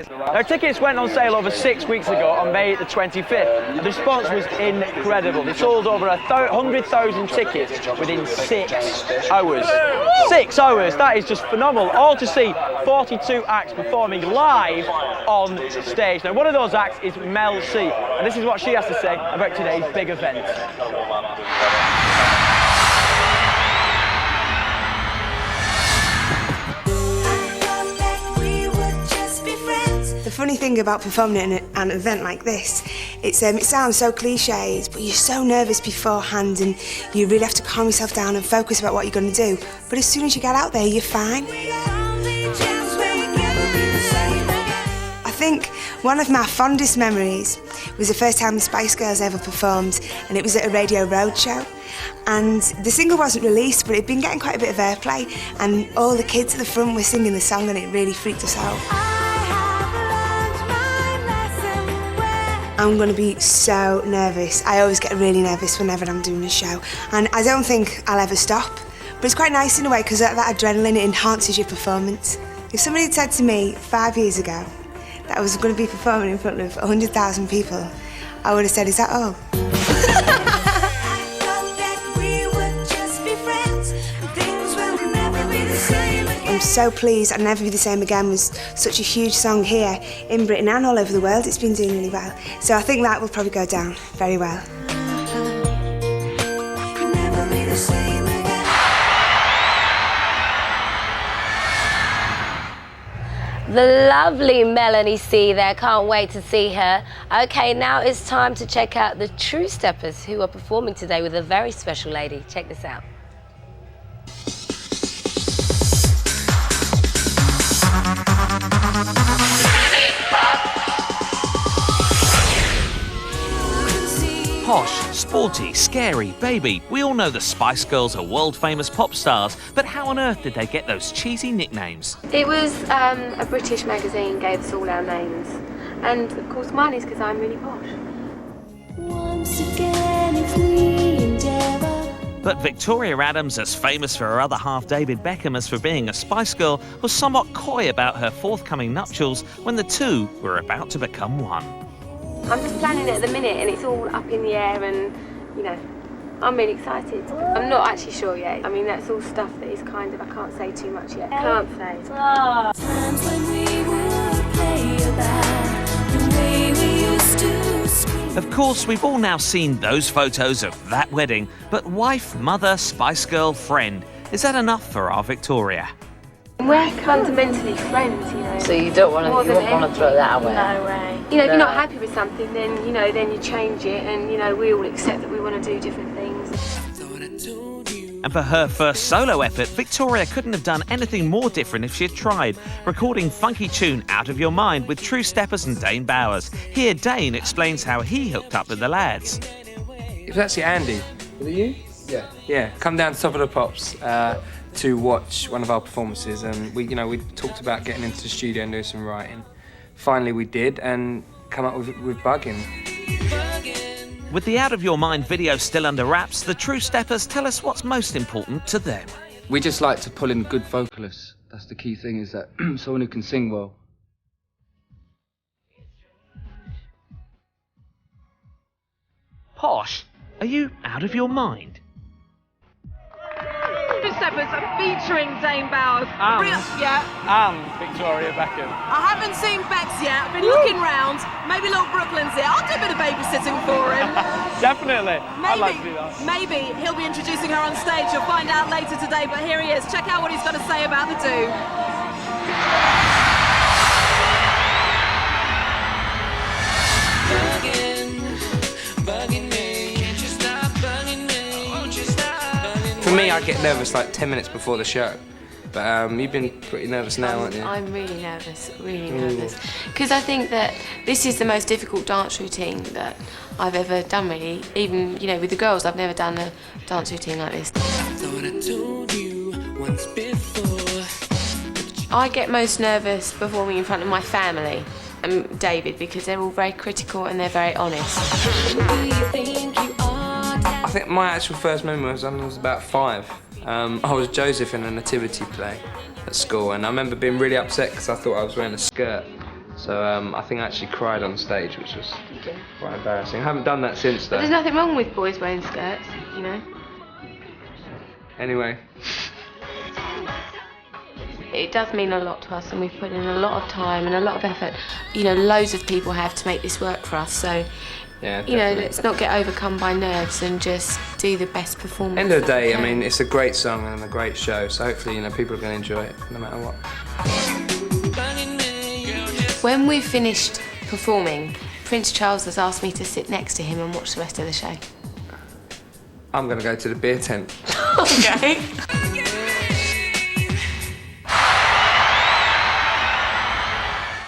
tickets. Now, tickets went on sale over 6 weeks ago on May the 25th. The response was incredible. They sold over 100,000 tickets within 6 hours. 6 hours, that is just phenomenal. All to see 42 acts performing live on stage. Now, one of those acts is Mel C, and this is what she has to say about today's big event. The funny thing about performing at an event like this, it sounds so cliched, but you're so nervous beforehand and you really have to calm yourself down and focus about what you're going to do. But as soon as you get out there, you're fine. I think one of my fondest memories was the first time the Spice Girls ever performed, and it was at a Radio Roadshow. And the single wasn't released, but it'd been getting quite a bit of airplay, and all the kids at the front were singing the song, and it really freaked us out. I'm going to be so nervous. I always get really nervous whenever I'm doing a show, and I don't think I'll ever stop. But it's quite nice in a way, because that adrenaline, it enhances your performance. If somebody had said to me 5 years ago that I was going to be performing in front of 100,000 people, I would have said, is that all? I'm so pleased I'll Never Be the Same Again was such a huge song here in Britain and all over the world. It's been doing really well. So I think that will probably go down very well. The lovely Melanie C there, can't wait to see her. Okay, now it's time to check out the True Steppers who are performing today with a very special lady. Check this out. Posh, sporty, scary, baby. We all know the Spice Girls are world-famous pop stars, but how on earth did they get those cheesy nicknames? It was a British magazine gave us all our names, and of course mine is because I'm really posh. Once again, if we endeavour. But Victoria Adams, as famous for her other half David Beckham as for being a Spice Girl, was somewhat coy about her forthcoming nuptials when the two were about to become one. I'm just planning it at the minute, and it's all up in the air, and you know, I'm really excited. I'm not actually sure yet. I mean, that's all stuff that is kind of, I can't say too much yet. Can't say. Times when we would play about the way we used to scream. Of course, we've all now seen those photos of that wedding, but wife, mother, Spice Girl, friend, is that enough for our Victoria? We're fundamentally friends, you know. So you don't want to throw that away? No way. You know, if you're not happy with something, then, you know, then you change it, and, you know, we all accept that we want to do different things. And for her first solo effort, Victoria couldn't have done anything more different if she had tried, recording funky tune Out of Your Mind with True Steppers and Dane Bowers. Here, Dane explains how he hooked up with the lads. It was actually Andy. Was it you? Yeah. Yeah, come down to Top of the Pops to watch one of our performances, and we talked about getting into the studio and doing some writing. Finally we did, and come up with Buggin'. With the Out of Your Mind video still under wraps, the True Steppers tell us what's most important to them. We just like to pull in good vocalists. That's the key thing, is that someone who can sing well. Posh, are you out of your mind? Steppers featuring Dane Bowers. And Victoria Beckham. I haven't seen Bex yet. I've been looking round. Maybe little Brooklyn's here. I'll do a bit of babysitting for him. Definitely. I'd like to do that. Maybe he'll be introducing her on stage. You'll find out later today, but here he is. Check out what he's got to say about the two. For me, I get nervous like 10 minutes before the show. But you've been pretty nervous now, aren't you? I'm really nervous, nervous. Because I think that this is the most difficult dance routine that I've ever done, really. Even, you know, with the girls, I've never done a dance routine like this. I get most nervous performing in front of my family and David, because they're all very critical and they're very honest. I think my actual first memory was when I was about 5. I was Joseph in a nativity play at school, and I remember being really upset because I thought I was wearing a skirt. So I think I actually cried on stage, which was quite embarrassing. I haven't done that since though. But there's nothing wrong with boys wearing skirts, you know. Anyway. It does mean a lot to us, and we've put in a lot of time and a lot of effort. You know, loads of people have to make this work for us, so, Yeah, you know, let's not get overcome by nerves and just do the best performance. End of the day, we I can. mean, it's a great song and a great show, so hopefully, you know, people are going to enjoy it no matter what. When we've finished performing, Prince Charles has asked me to sit next to him and watch the rest of the show. I'm going to go to the beer tent. Okay.